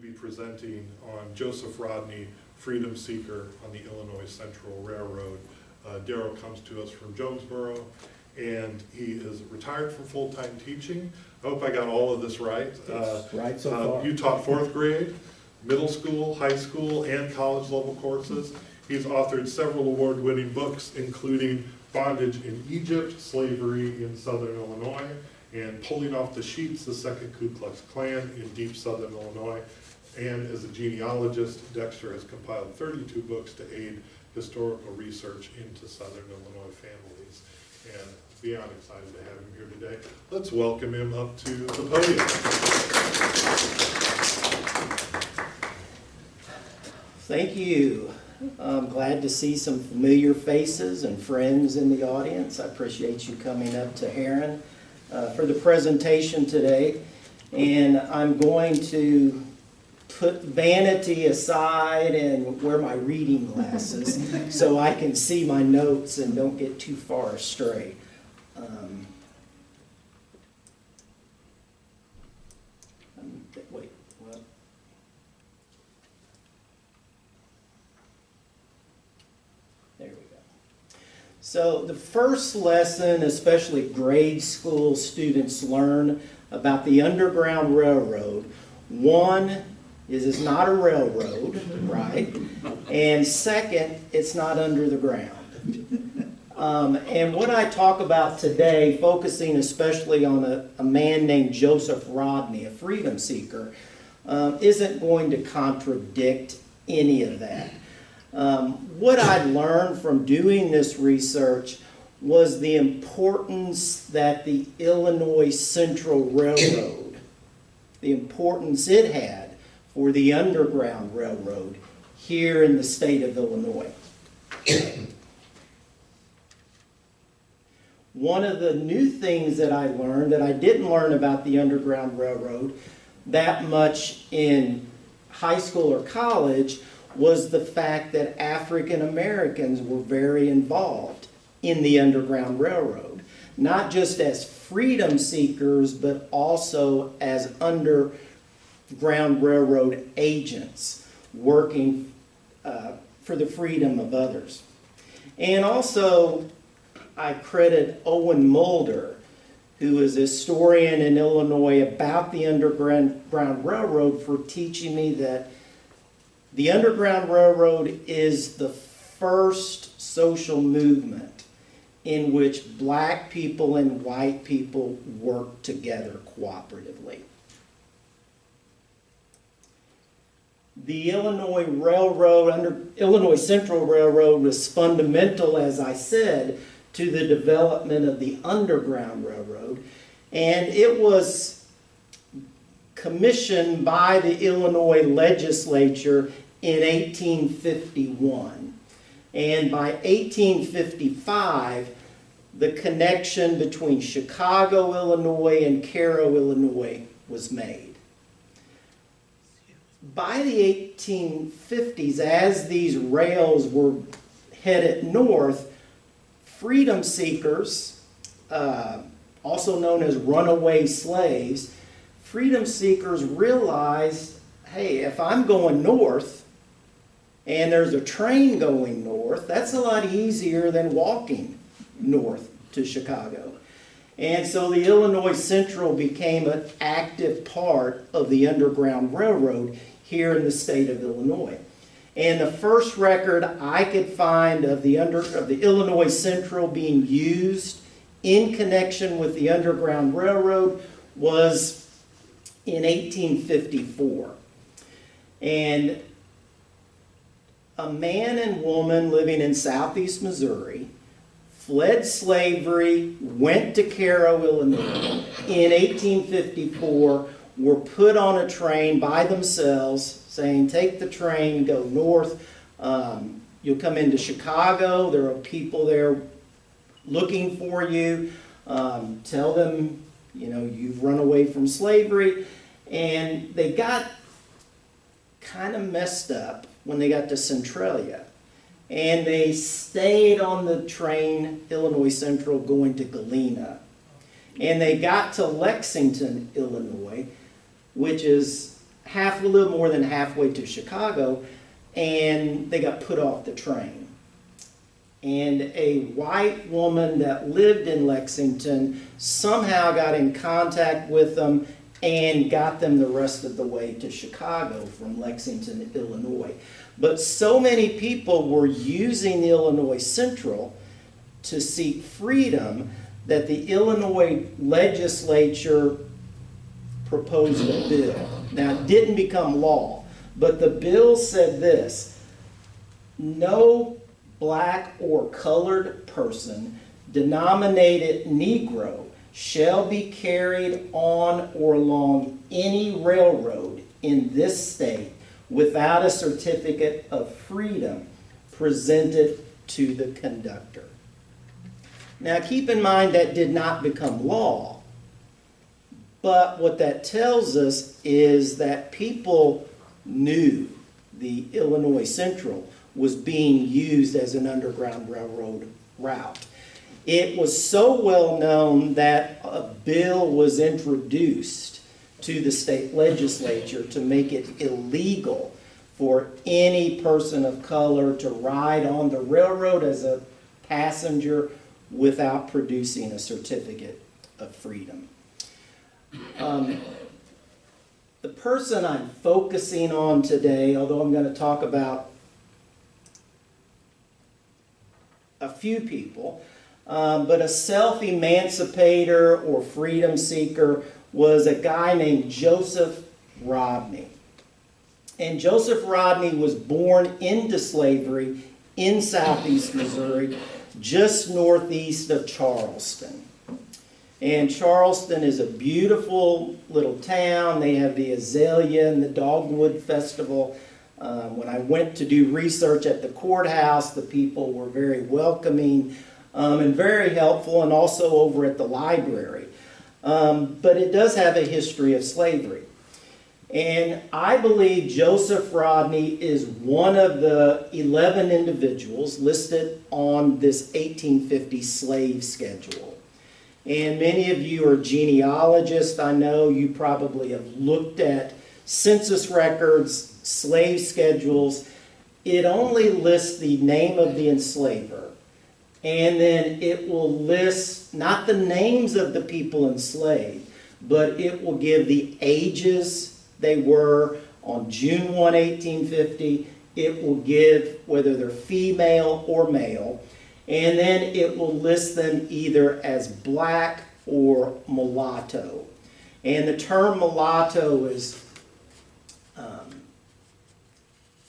be presenting on Joseph Rodney, freedom seeker on the Illinois Central Railroad. Darrel comes to us from Jonesboro, and he is retired from full-time teaching. I hope I got all of this right. Right so far. You taught 4th grade, middle school, high school, and college level courses. He's authored several award-winning books, including Bondage in Egypt, Slavery in Southern Illinois, and Pulling Off the Sheets, the Second Ku Klux Klan in Deep Southern Illinois. And as a genealogist, Dexter has compiled 32 books to aid historical research into Southern Illinois families. And beyond excited to have him here today. Let's welcome him up to the podium. Thank you. I'm glad to see some familiar faces and friends in the audience. I appreciate you coming up to Herrin for the presentation today. And I'm going to put vanity aside and wear my reading glasses so I can see my notes and don't get too far astray. Wait, what? There we go. So the first lesson, especially grade school students learn about the Underground Railroad, one is it's not a railroad, right? And second, it's not under the ground. And what I talk about today, focusing especially on a man named Joseph Rodney, a freedom seeker, isn't going to contradict any of that. What I learned from doing this research was the importance that the Illinois Central Railroad, the importance it had for the Underground Railroad here in the state of Illinois. One of the new things that I learned that I didn't learn about the Underground Railroad that much in high school or college was the fact that African Americans were very involved in the Underground Railroad, not just as freedom seekers, but also as Underground Railroad agents working for the freedom of others. And also, I credit Owen Mulder, who is a historian in Illinois about the Underground Railroad, for teaching me that the Underground Railroad is the first social movement in which black people and white people work together cooperatively. The Illinois Illinois Central Railroad was fundamental, as I said, to the development of the Underground Railroad, and it was commissioned by the Illinois legislature in 1851. And by 1855, the connection between Chicago, Illinois, and Cairo, Illinois was made. By the 1850s, as these rails were headed north, freedom seekers, also known as runaway slaves, freedom seekers realized, hey, if I'm going north and there's a train going north, that's a lot easier than walking north to Chicago. And so the Illinois Central became an active part of the Underground Railroad here in the state of Illinois. And the first record I could find of the Illinois Central being used in connection with the Underground Railroad was in 1854. And a man and woman living in southeast Missouri fled slavery, went to Cairo, Illinois in 1854, were put on a train by themselves, saying, take the train, go north, you'll come into Chicago, there are people there looking for you, tell them, you know, you've run away from slavery. And they got kind of messed up when they got to Centralia. And they stayed on the train, Illinois Central, going to Galena. And they got to Lexington, Illinois, which is a little more than halfway to Chicago, and they got put off the train. And a white woman that lived in Lexington somehow got in contact with them and got them the rest of the way to Chicago from Lexington, Illinois. But so many people were using the Illinois Central to seek freedom that the Illinois legislature proposed a bill. Now, it didn't become law, but the bill said this: no black or colored person denominated Negro shall be carried on or along any railroad in this state without a certificate of freedom presented to the conductor. Now, keep in mind that did not become law, but what that tells us is that people knew the Illinois Central was being used as an Underground Railroad route. It was so well known that a bill was introduced to the state legislature to make it illegal for any person of color to ride on the railroad as a passenger without producing a certificate of freedom. The person I'm focusing on today, although I'm going to talk about a few people, but a self-emancipator or freedom seeker was a guy named Joseph Rodney. And Joseph Rodney was born into slavery in southeast Missouri, just northeast of Charleston. And Charleston is a beautiful little town. They have the Azalea and the Dogwood Festival. When I went to do research at the courthouse, the people were very welcoming and very helpful, and also over at the library. But it does have a history of slavery. And I believe Joseph Rodney is one of the 11 individuals listed on this 1850 slave schedule. And many of you are genealogists. I know you probably have looked at census records, slave schedules. It only lists the name of the enslaver, and then it will list not the names of the people enslaved, but it will give the ages they were on June 1, 1850. It will give whether they're female or male, and then it will list them either as black or mulatto. And the term mulatto is,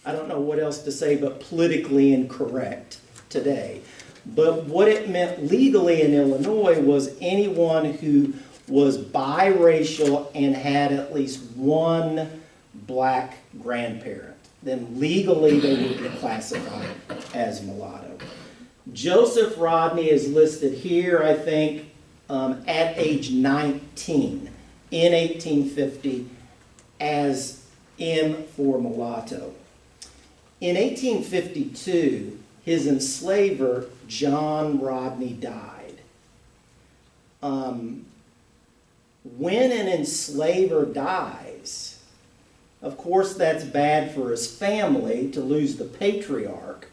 I don't know what else to say, but politically incorrect today. But what it meant legally in Illinois was anyone who was biracial and had at least one black grandparent. Then legally they would be classified as mulatto. Joseph Rodney is listed here, I think, at age 19 in 1850 as M for mulatto. In 1852, his enslaver, John Rodney, died. When an enslaver dies, of course that's bad for his family to lose the patriarch,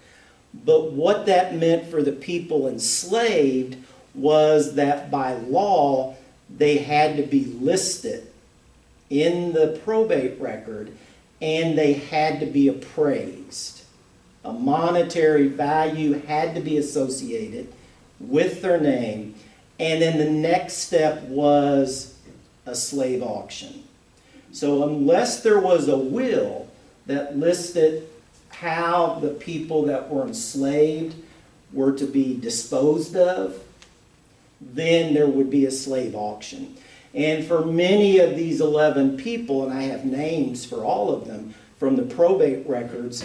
but what that meant for the people enslaved was that by law they had to be listed in the probate record, and they had to be appraised. A monetary value had to be associated with their name, and then the next step was a slave auction. So unless there was a will that listed how the people that were enslaved were to be disposed of, then there would be a slave auction. And for many of these 11 people, and I have names for all of them from the probate records,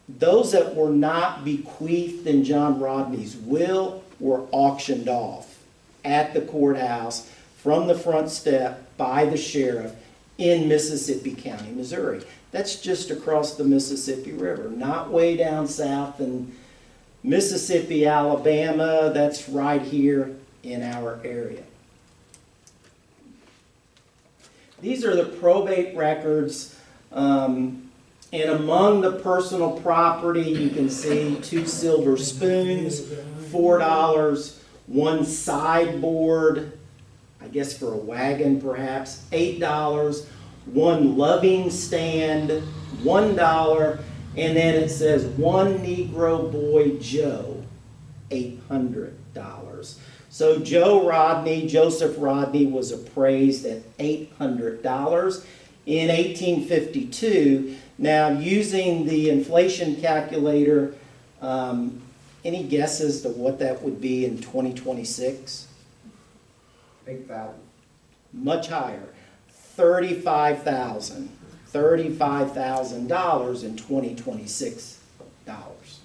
those that were not bequeathed in John Rodney's will were auctioned off at the courthouse from the front step by the sheriff in Mississippi County, Missouri. That's just across the Mississippi River, not way down south in Mississippi, Alabama. That's right here in our area. These are the probate records, and among the personal property, you can see 2 silver spoons, $4, 1 sideboard, I guess for a wagon perhaps, $8, 1 loving stand, $1, and then it says 1 Negro boy Joe, $800. So Joseph Rodney was appraised at $800 in 1852. Now, using the inflation calculator, any guesses to what that would be in 2026? 8,000. Much higher, $35,000. $35,000 in 2026 dollars.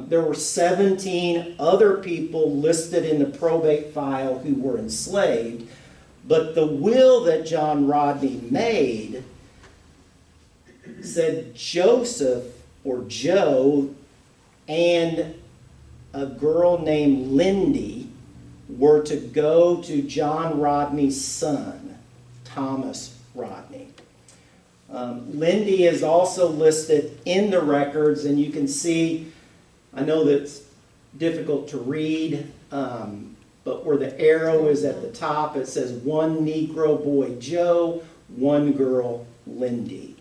There were 17 other people listed in the probate file who were enslaved, but the will that John Rodney made said Joseph or Joe and a girl named Lindy were to go to John Rodney's son, Thomas Rodney. Lindy is also listed in the records, and you can see, I know that's difficult to read, but where the arrow is at the top, it says 1 Negro boy Joe, 1 girl Lindy.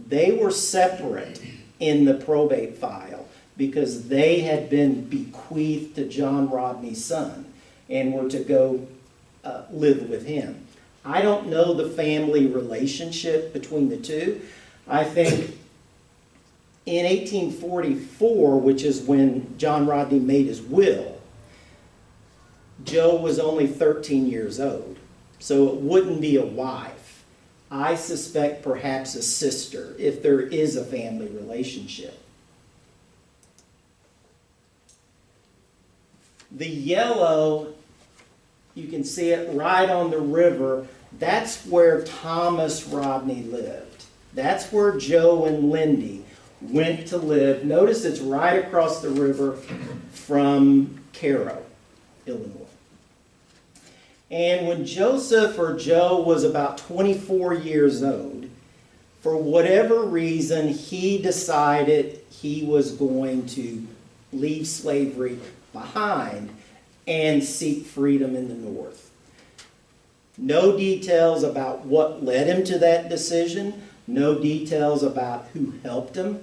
They were separate in the probate file because they had been bequeathed to John Rodney's son and were to go live with him. I don't know the family relationship between the two. I think in 1844, which is when John Rodney made his will, Joe was only 13 years old, so it wouldn't be a wife. I suspect perhaps a sister, if there is a family relationship. The yellow, you can see it right on the river. That's where Thomas Rodney lived. That's where Joe and Lindy went to live. Notice it's right across the river from Cairo, Illinois. And when Joseph or Joe was about 24 years old, for whatever reason, he decided he was going to leave slavery behind and seek freedom in the North. No details about what led him to that decision. No details about who helped him.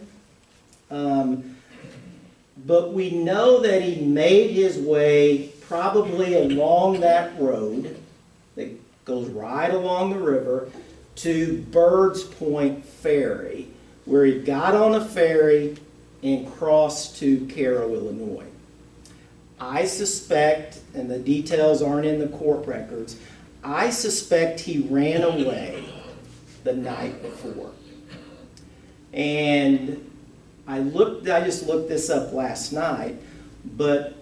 But we know that he made his way probably along that road that goes right along the river to Bird's Point Ferry, where he got on a ferry and crossed to Cairo, Illinois. I suspect, and the details aren't in the court records, I suspect he ran away the night before. And I just looked this up last night, but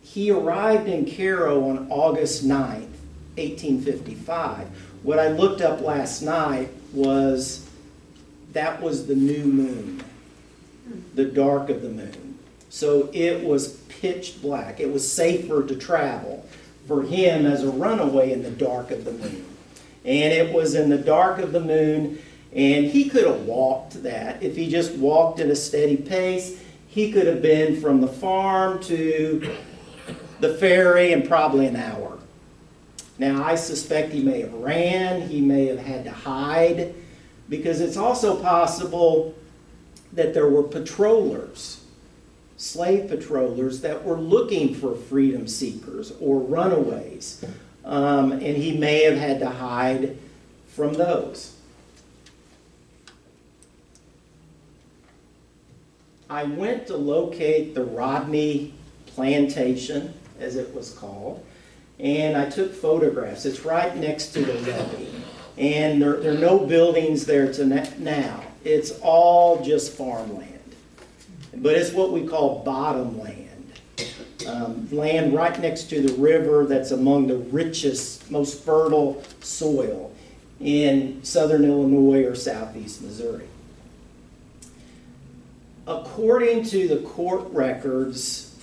he arrived in Cairo on August 9th, 1855. What I looked up last night was that was the new moon, the dark of the moon. So it was pitch black. It was safer to travel for him as a runaway in the dark of the moon. And it was in the dark of the moon, and he could have walked that. If he just walked at a steady pace, he could have been from the farm to the ferry in probably an hour. Now, I suspect he may have ran, he may have had to hide, because it's also possible that there were patrollers, slave patrollers, that were looking for freedom seekers or runaways. And he may have had to hide from those. I went to locate the Rodney plantation, as it was called, and I took photographs. It's right next to the levee, and there are no buildings there now. It's all just farmland, but it's what we call bottomland. Land right next to the river that's among the richest, most fertile soil in southern Illinois or southeast Missouri. According to the court records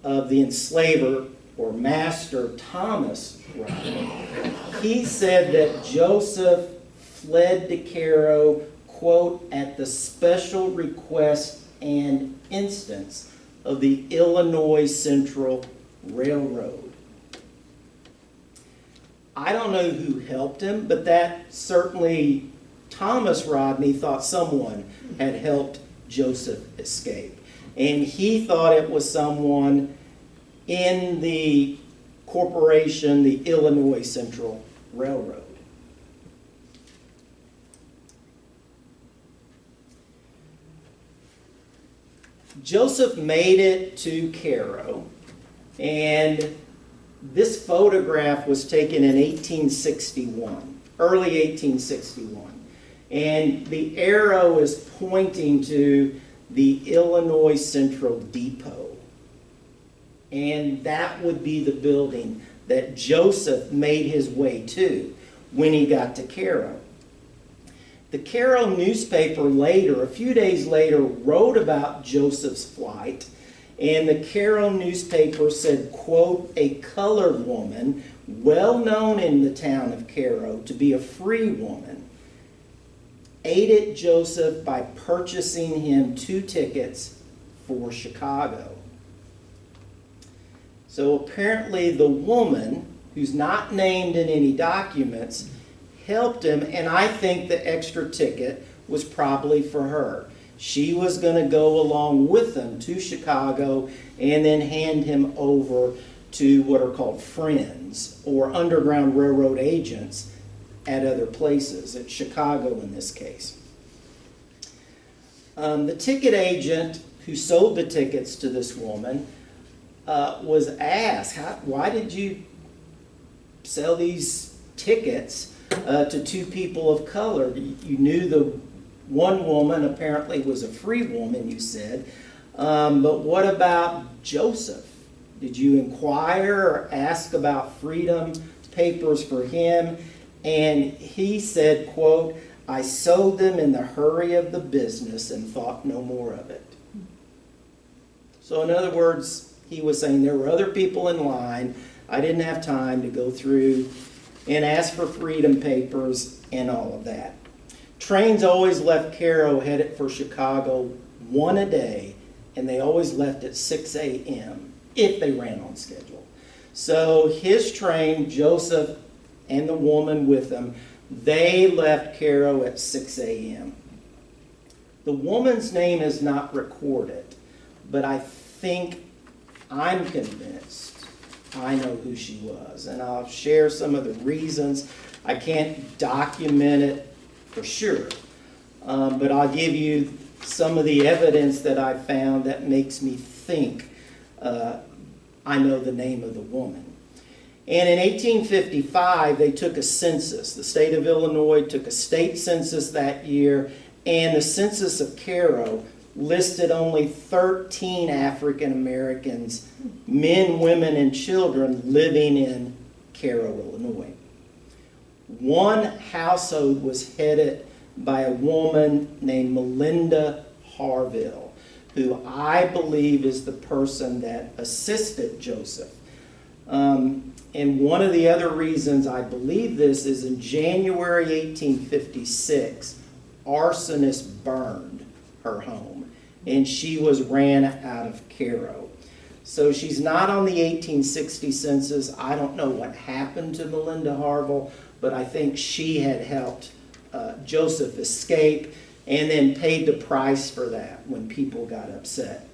of the enslaver, or Master Thomas Rodney, he said that Joseph fled to Cairo, quote, at the special request and instance of the Illinois Central Railroad. I don't know who helped him, but that certainly Thomas Rodney thought someone had helped Joseph escape. And he thought it was someone in the corporation, the Illinois Central Railroad. Joseph made it to Cairo, and this photograph was taken in 1861, early 1861. And the arrow is pointing to the Illinois Central Depot. And that would be the building that Joseph made his way to when he got to Cairo. The Cairo newspaper later, a few days later, wrote about Joseph's flight. And the Cairo newspaper said, quote, a colored woman, well known in the town of Cairo to be a free woman, aided Joseph by purchasing him 2 tickets for Chicago. So apparently the woman, who's not named in any documents, helped him, and I think the extra ticket was probably for her. She was going to go along with him to Chicago and then hand him over to what are called friends or Underground Railroad agents at other places, at Chicago in this case. The ticket agent who sold the tickets to this woman was asked, why did you sell these tickets to 2 people of color? You knew the one woman apparently was a free woman, you said. But what about Joseph? Did you inquire or ask about freedom papers for him? And he said, quote, I sold them in the hurry of the business and thought no more of it. So in other words, he was saying there were other people in line. I didn't have time to go through and ask for freedom papers and all of that. Trains always left Cairo headed for Chicago, 1 a day, and they always left at 6 a.m. if they ran on schedule. So his train, Joseph and the woman with him, they left Cairo at 6 a.m. The woman's name is not recorded, but I'm convinced I know who she was. And I'll share some of the reasons. I can't document it for sure, but I'll give you some of the evidence that I found that makes me think I know the name of the woman. And in 1855, they took a census. The state of Illinois took a state census that year, and the census of Cairo listed only 13 African Americans, men, women, and children living in Cairo, Illinois. One household was headed by a woman named Melinda Harville, who I believe is the person that assisted Joseph. And one of the other reasons I believe this is in January 1856, arsonists burned her home, and she was ran out of Cairo. So she's not on the 1860 census. I don't know what happened to Melinda Harville, but I think she had helped Joseph escape and then paid the price for that when people got upset.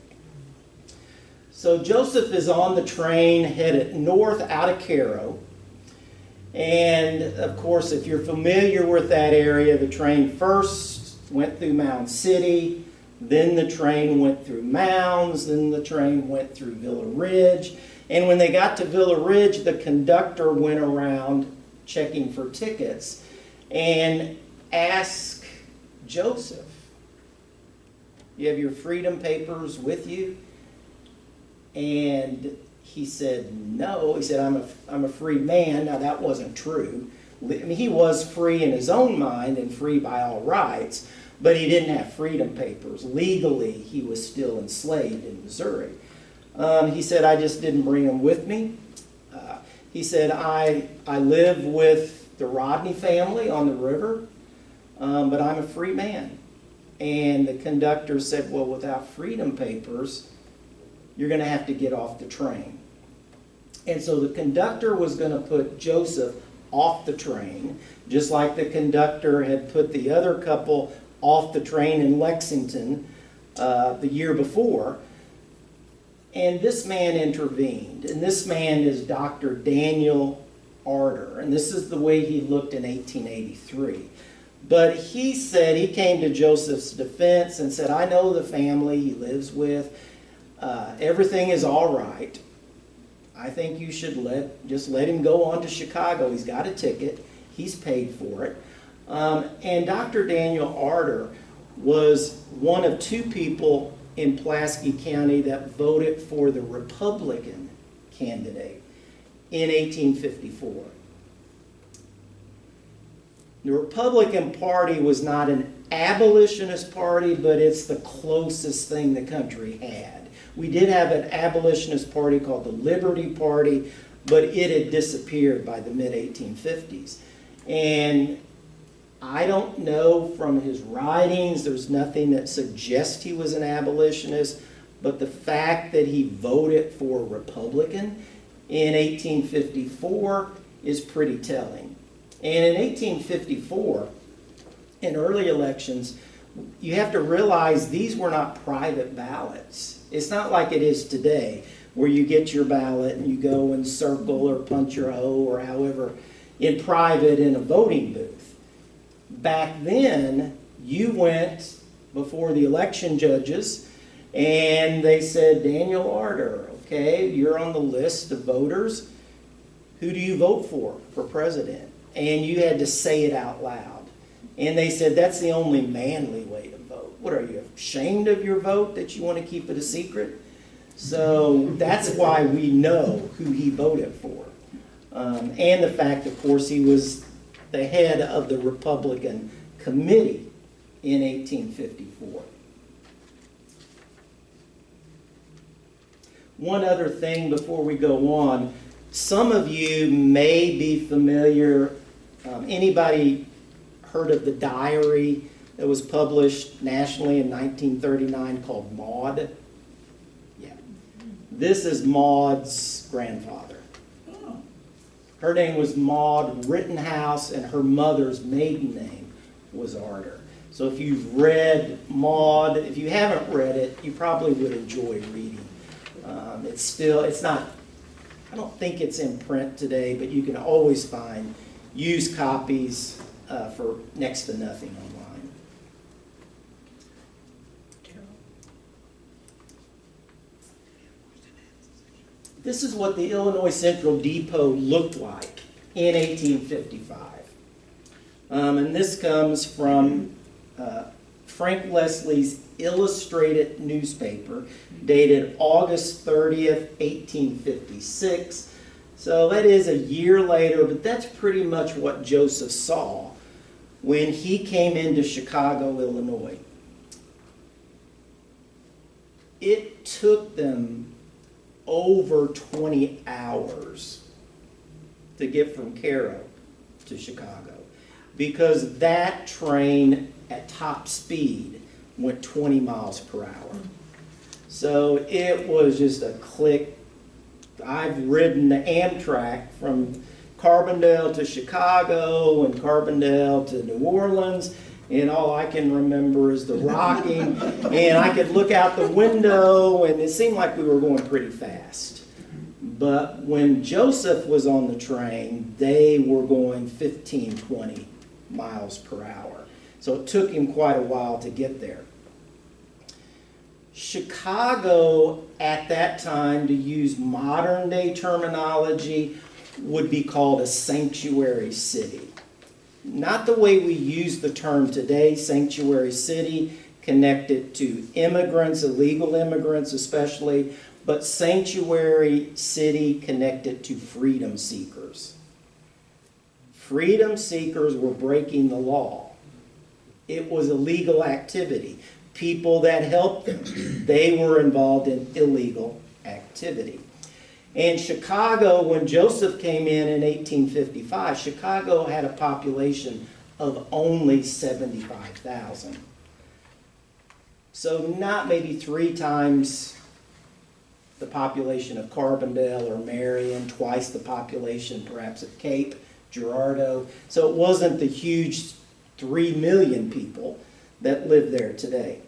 So Joseph is on the train headed north out of Cairo. And of course, if you're familiar with that area, the train first went through Mound City, then the train went through Mounds, then the train went through Villa Ridge. And when they got to Villa Ridge, the conductor went around checking for tickets and asked Joseph, you have your freedom papers with you? And he said, no. He said, I'm a free man. Now, that wasn't true. I mean, he was free in his own mind and free by all rights, but he didn't have freedom papers. Legally, he was still enslaved in Missouri. He said, I just didn't bring them with me. He said, I live with the Rodney family on the river, but I'm a free man. And the conductor said, well, without freedom papers, you're going to have to get off the train. And so the conductor was going to put Joseph off the train, just like the conductor had put the other couple off the train in Lexington the year before. And this man intervened. And this man is Dr. Daniel Arter. And this is the way he looked in 1883. But he said, he came to Joseph's defense and said, I know the family he lives with. Everything is all right. I think you should just let him go on to Chicago. He's got a ticket. He's paid for it. And Dr. Daniel Arter was one of two people in Pulaski County that voted for the Republican candidate in 1854. The Republican Party was not an abolitionist party, but it's the closest thing the country had. We did have an abolitionist party called the Liberty Party, but it had disappeared by the mid-1850s. And I don't know from his writings, there's nothing that suggests he was an abolitionist, but the fact that he voted for Republican in 1854 is pretty telling. And in 1854, in early elections, you have to realize these were not private ballots. It's not like it is today, where you get your ballot and you go and circle or punch your hole or however in private in a voting booth. Back then, you went before the election judges and they said, Daniel Arter, okay, you're on the list of voters. Who do you vote for president? And you had to say it out loud. And they said, that's the only manly way to vote. What are you, ashamed of your vote that you want to keep it a secret? So that's why we know who he voted for. And the fact, of course, he was the head of the Republican Committee in 1854. One other thing before we go on. Some of you may be familiar, anybody heard of the diary that was published nationally in 1939 called Maud? Yeah. This is Maud's grandfather. Her name was Maud Rittenhouse, and her mother's maiden name was Arter. So if you've read Maud, if you haven't read it, you probably would enjoy reading. It's not, I don't think it's in print today, but you can always find used copies for next to nothing online. This is what the Illinois Central Depot looked like in 1855. And this comes from Frank Leslie's Illustrated newspaper, dated August 30th, 1856. So that is a year later, but that's pretty much what Joseph saw when he came into Chicago, Illinois. It took them over 20 hours to get from Cairo to Chicago, because that train at top speed went 20 miles per hour. So it was just a click. I've ridden the Amtrak from Carbondale to Chicago and Carbondale to New Orleans, and all I can remember is the rocking, and I could look out the window and it seemed like we were going pretty fast. But when Joseph was on the train, they were going 15, 20 miles per hour. So it took him quite a while to get there. Chicago at that time, to use modern day terminology, would be called a sanctuary city. Not the way we use the term today, sanctuary city, connected to immigrants, illegal immigrants especially, but sanctuary city connected to freedom seekers. Freedom seekers were breaking the law. It was illegal activity. People that helped them, they were involved in illegal activity. And Chicago, when Joseph came in 1855, Chicago had a population of only 75,000. So not maybe 3 times the population of Carbondale or Marion, twice the population perhaps of Cape, Girardeau. So it wasn't the huge 3 million people that live there today.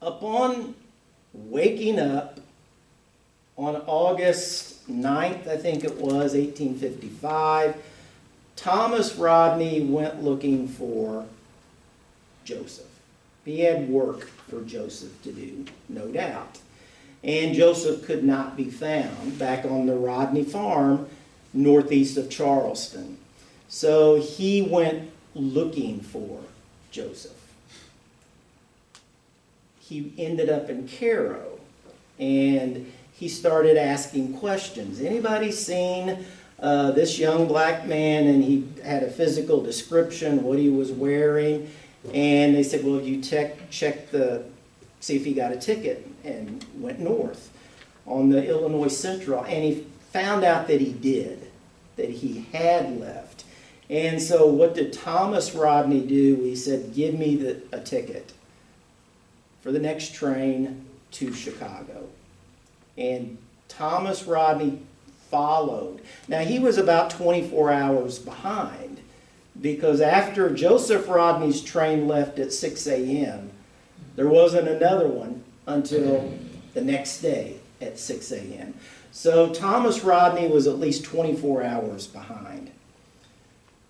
Upon waking up on August 9th, I think it was, 1855, Thomas Rodney went looking for Joseph. He had work for Joseph to do, no doubt. And Joseph could not be found back on the Rodney farm northeast of Charleston. So he went looking for Joseph. He ended up in Cairo, and he started asking questions. Anybody seen this young black man? And he had a physical description, what he was wearing. And they said, well, you check see if he got a ticket, and went north on the Illinois Central. And he found out that he did, that he had left. And so what did Thomas Rodney do? He said, give me a ticket for the next train to Chicago. And Thomas Rodney followed. Now, he was about 24 hours behind, because after Joseph Rodney's train left at 6 a.m., there wasn't another one until the next day at 6 a.m. So Thomas Rodney was at least 24 hours behind.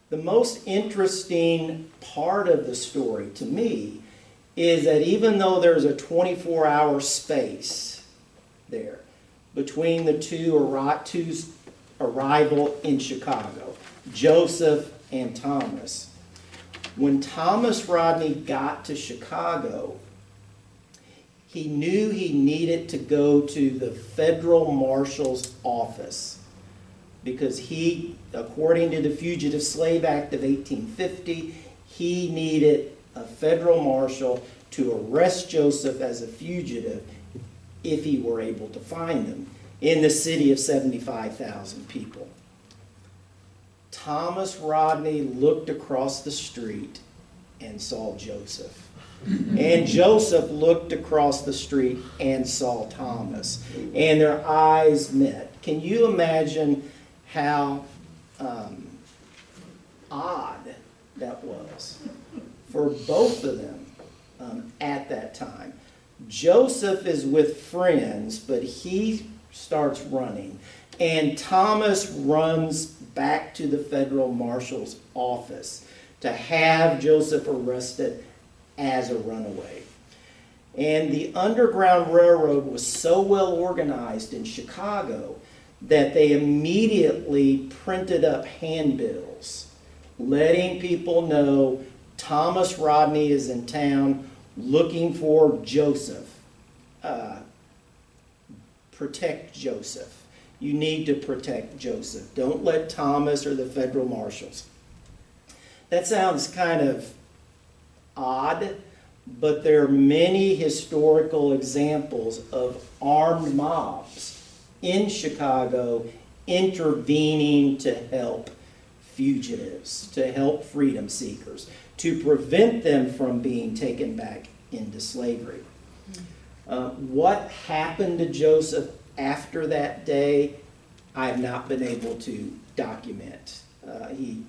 The most interesting part of the story to me is that even though there's a 24-hour space there between the two's arrival in Chicago, Joseph and Thomas, when Thomas Rodney got to Chicago, he knew he needed to go to the federal marshal's office, because he, according to the Fugitive Slave Act of 1850, he needed a federal marshal to arrest Joseph as a fugitive if he were able to find him in the city of 75,000 people. Thomas Rodney looked across the street and saw Joseph. And Joseph looked across the street and saw Thomas. And their eyes met. Can you imagine how odd that was for both of them at that time? Joseph is with friends, but he starts running. And Thomas runs back to the federal marshal's office to have Joseph arrested as a runaway. And the Underground Railroad was so well organized in Chicago that they immediately printed up handbills letting people know Thomas Rodney is in town looking for Joseph. Protect Joseph. You need to protect Joseph. Don't let Thomas or the federal marshals. That sounds kind of odd, but there are many historical examples of armed mobs in Chicago intervening to help fugitives, to help freedom seekers, to prevent them from being taken back into slavery. What happened to Joseph after that day, I have not been able to document. He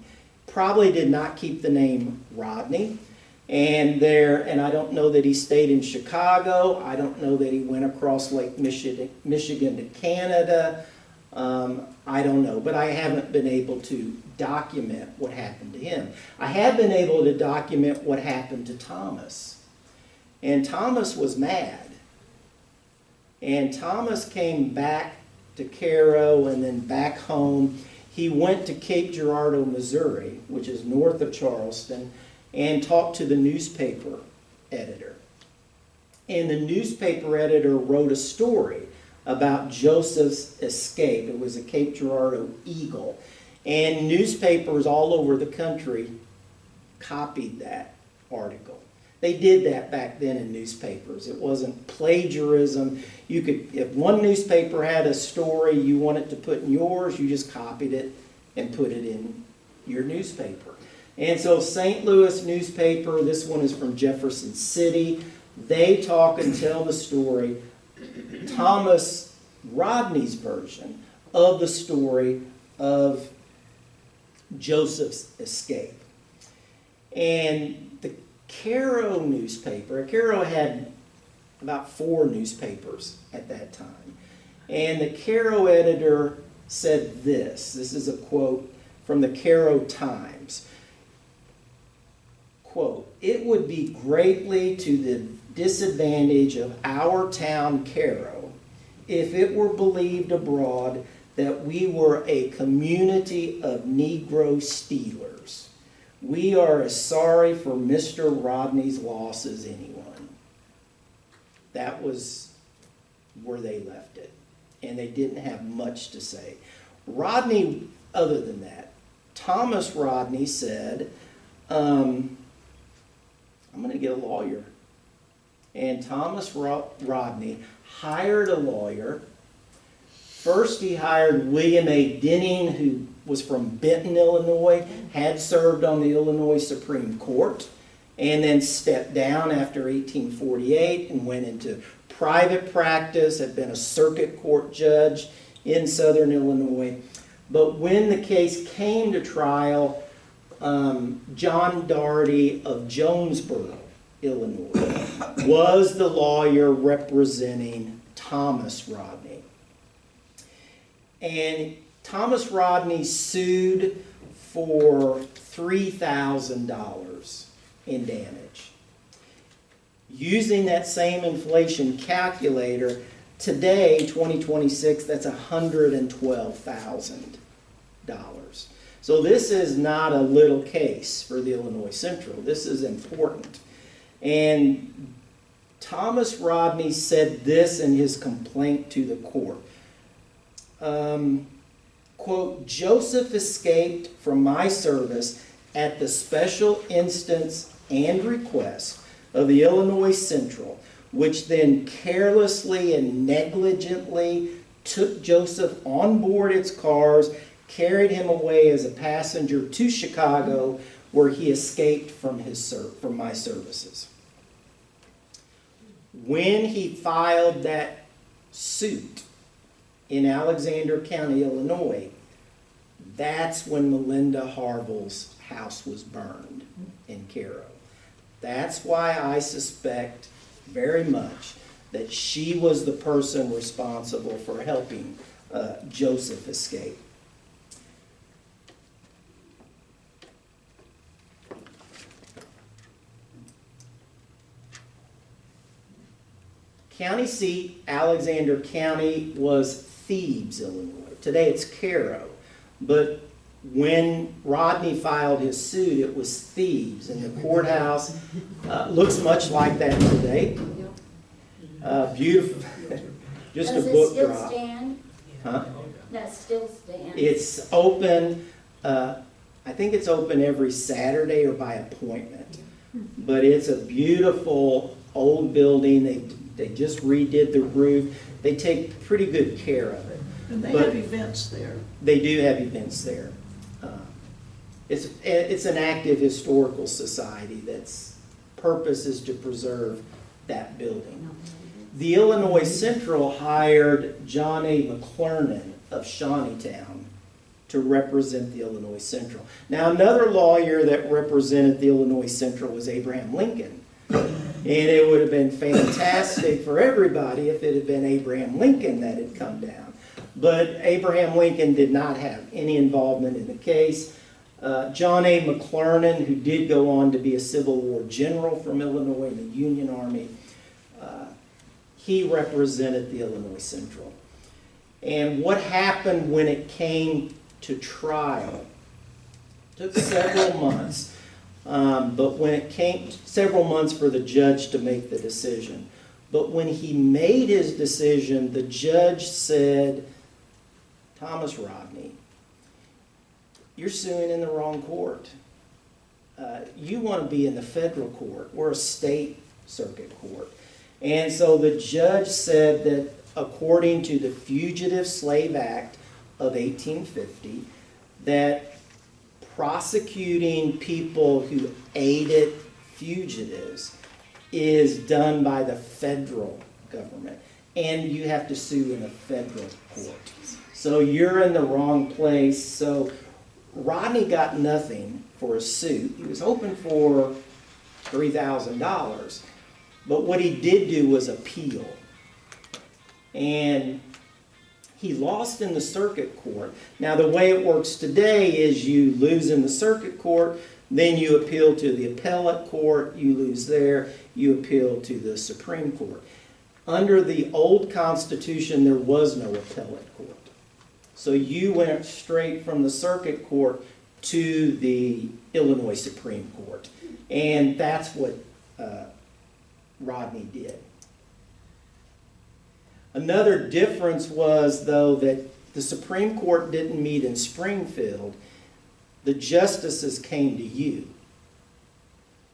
probably did not keep the name Rodney. And I don't know that he stayed in Chicago. I don't know that he went across Lake Michigan to Canada. I don't know, but I haven't been able to document what happened to him. I have been able to document what happened to Thomas. And Thomas was mad. And Thomas came back to Cairo and then back home. He went to Cape Girardeau, Missouri, which is north of Charleston, and talked to the newspaper editor. And the newspaper editor wrote a story about Joseph's escape. It was a Cape Girardeau Eagle. And newspapers all over the country copied that article. They did that back then in newspapers. It wasn't plagiarism. You could, if one newspaper had a story you wanted to put in yours, you just copied it and put it in your newspaper. And so St. Louis newspaper, this one is from Jefferson City, they talk and tell the story, Thomas Rodney's version of the story of Joseph's escape. And the Caro newspaper, Caro had about 4 newspapers at that time. And the Caro editor said this is a quote from the Caro Times. Quote, "It would be greatly to the disadvantage of our town, Caro, if it were believed abroad that we were a community of Negro stealers. We are as sorry for Mr. Rodney's loss as anyone." That was where they left it. And they didn't have much to say. Rodney, other than that, Thomas Rodney said, I'm going to get a lawyer. And Thomas Rodney hired a lawyer. First, he hired William A. Denning, who was from Benton, Illinois, had served on the Illinois Supreme Court, and then stepped down after 1848 and went into private practice, had been a circuit court judge in southern Illinois. But when the case came to trial, John Doherty of Jonesboro, Illinois, was the lawyer representing Thomas Rodney. And Thomas Rodney sued for $3,000 in damage. Using that same inflation calculator, today, 2026, that's $112,000. So this is not a little case for the Illinois Central. This is important. And Thomas Rodney said this in his complaint to the court. Quote, "Joseph escaped from my service at the special instance and request of the Illinois Central, which then carelessly and negligently took Joseph on board its cars, carried him away as a passenger to Chicago, where he escaped from my services." When he filed that suit in Alexander County, Illinois, that's when Melinda Harville's house was burned in Caro. That's why I suspect very much that she was the person responsible for helping Joseph escape. County seat, Alexander County, was Thebes, Illinois. Today it's Caro. But when Rodney filed his suit, it was Thebes. And the courthouse looks much like that today. Beautiful. Just a book drop. Does it still stand? Huh? That still stands? It's open, I think it's open every Saturday or by appointment. But it's a beautiful old building. They just redid the roof. They take pretty good care of it. And they have events there. They do have events there. It's an active historical society that's purpose is to preserve that building. The Illinois Central hired John A. McClernand of Shawneetown to represent the Illinois Central. Now, another lawyer that represented the Illinois Central was Abraham Lincoln. And it would have been fantastic for everybody if it had been Abraham Lincoln that had come down. But Abraham Lincoln did not have any involvement in the case. John A. McClernand, who did go on to be a Civil War general from Illinois in the Union Army, he represented the Illinois Central. And what happened when it came to trial? It took several months. But when it came, several months for the judge to make the decision. But when he made his decision, the judge said, "Thomas Rodney, you're suing in the wrong court. you want to be in the federal court. We're a state circuit court. And so the judge said that according to the Fugitive Slave Act of 1850, that prosecuting people who aided fugitives is done by the federal government. And you have to sue in a federal court. So you're in the wrong place. So Rodney got nothing for his suit. He was hoping for $3,000. But what he did do was appeal. And he lost in the circuit court. Now the way it works today is you lose in the circuit court, then you appeal to the appellate court, you lose there, you appeal to the Supreme Court. Under the old Constitution, there was no appellate court. So you went straight from the circuit court to the Illinois Supreme Court. And that's what Rodney did. Another difference was, though, that the Supreme Court didn't meet in Springfield. The justices came to you.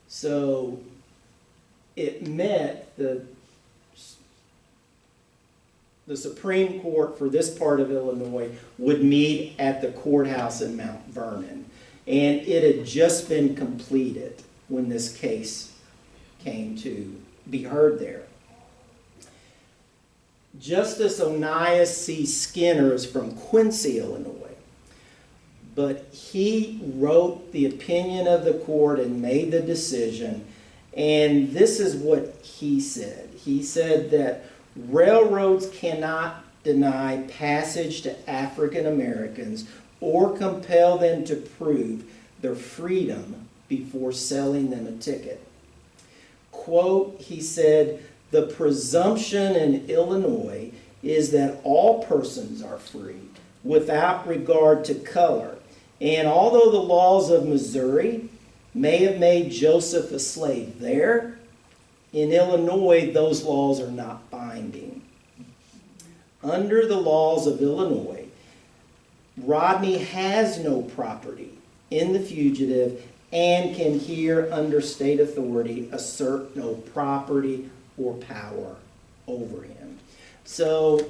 So it meant the Supreme Court for this part of Illinois would meet at the courthouse in Mount Vernon. And it had just been completed when this case came to be heard there. Justice Onias C. Skinner is from Quincy, Illinois. But he wrote the opinion of the court and made the decision. And this is what he said. He said that railroads cannot deny passage to African Americans or compel them to prove their freedom before selling them a ticket. Quote, he said, "The presumption in Illinois is that all persons are free without regard to color. And although the laws of Missouri may have made Joseph a slave there, in Illinois those laws are not binding. Under the laws of Illinois, Rodney has no property in the fugitive and can here under state authority assert no property or power over him." So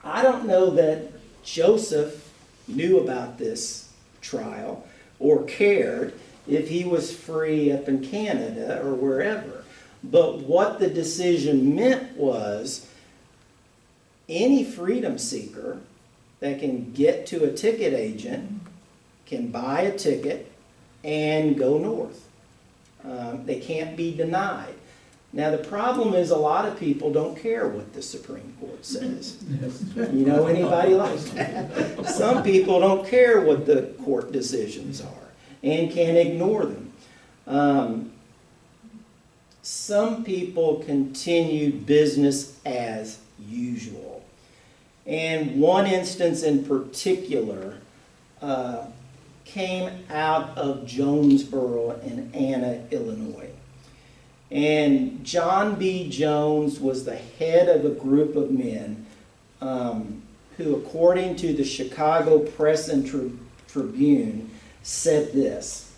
I don't know that Joseph knew about this trial or cared if he was free up in Canada or wherever. But what the decision meant was any freedom seeker that can get to a ticket agent can buy a ticket and go north. They can't be denied. Now the problem is a lot of people don't care what the Supreme Court says. You know anybody like that? Some people don't care what the court decisions are and can ignore them. Some people continued business as usual. And one instance in particular came out of Jonesboro in Anna, Illinois. And John B. Jones was the head of a group of men who, according to the Chicago Press and Tribune, said this: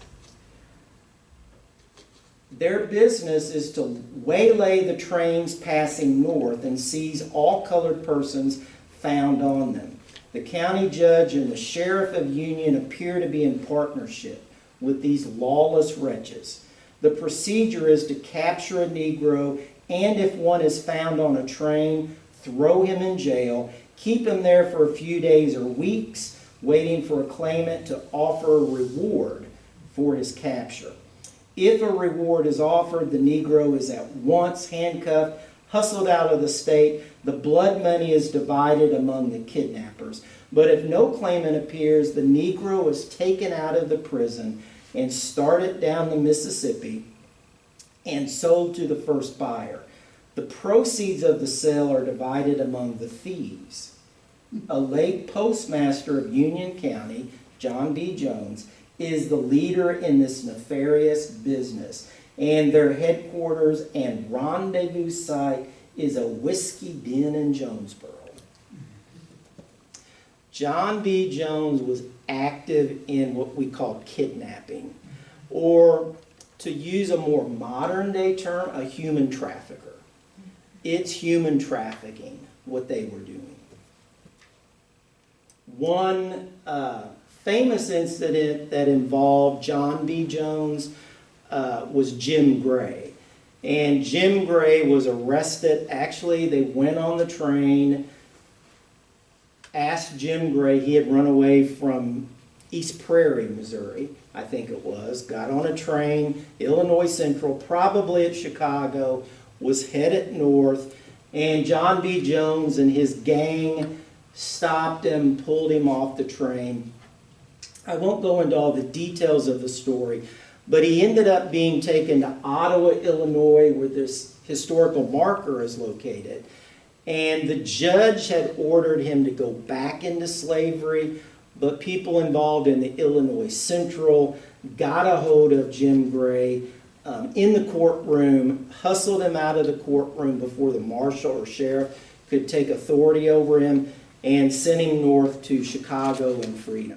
"Their business is to waylay the trains passing north and seize all colored persons found on them. The county judge and the sheriff of Union appear to be in partnership with these lawless wretches. The procedure is to capture a Negro, and if one is found on a train, throw him in jail, keep him there for a few days or weeks, waiting for a claimant to offer a reward for his capture. If a reward is offered, the Negro is at once handcuffed, hustled out of the state. The blood money is divided among the kidnappers. But if no claimant appears, the Negro is taken out of the prison and started down the Mississippi and sold to the first buyer. The proceeds of the sale are divided among the thieves. A late postmaster of Union County, John B. Jones, is the leader in this nefarious business, and their headquarters and rendezvous site is a whiskey den in Jonesboro." John B. Jones was active in what we call kidnapping, or to use a more modern day term, a human trafficker. It's human trafficking, what they were doing. One famous incident that involved John B. Jones was Jim Gray. And Jim Gray was arrested. Actually, they went on the train, asked Jim Gray, he had run away from East Prairie, Missouri, I think it was, got on a train, Illinois Central, probably at Chicago, was headed north, and John B. Jones and his gang stopped him, pulled him off the train. I won't go into all the details of the story, but he ended up being taken to Ottawa, Illinois, where this historical marker is located. And the judge had ordered him to go back into slavery, but people involved in the Illinois Central got a hold of Jim Gray in the courtroom, hustled him out of the courtroom before the marshal or sheriff could take authority over him, and sent him north to Chicago and freedom.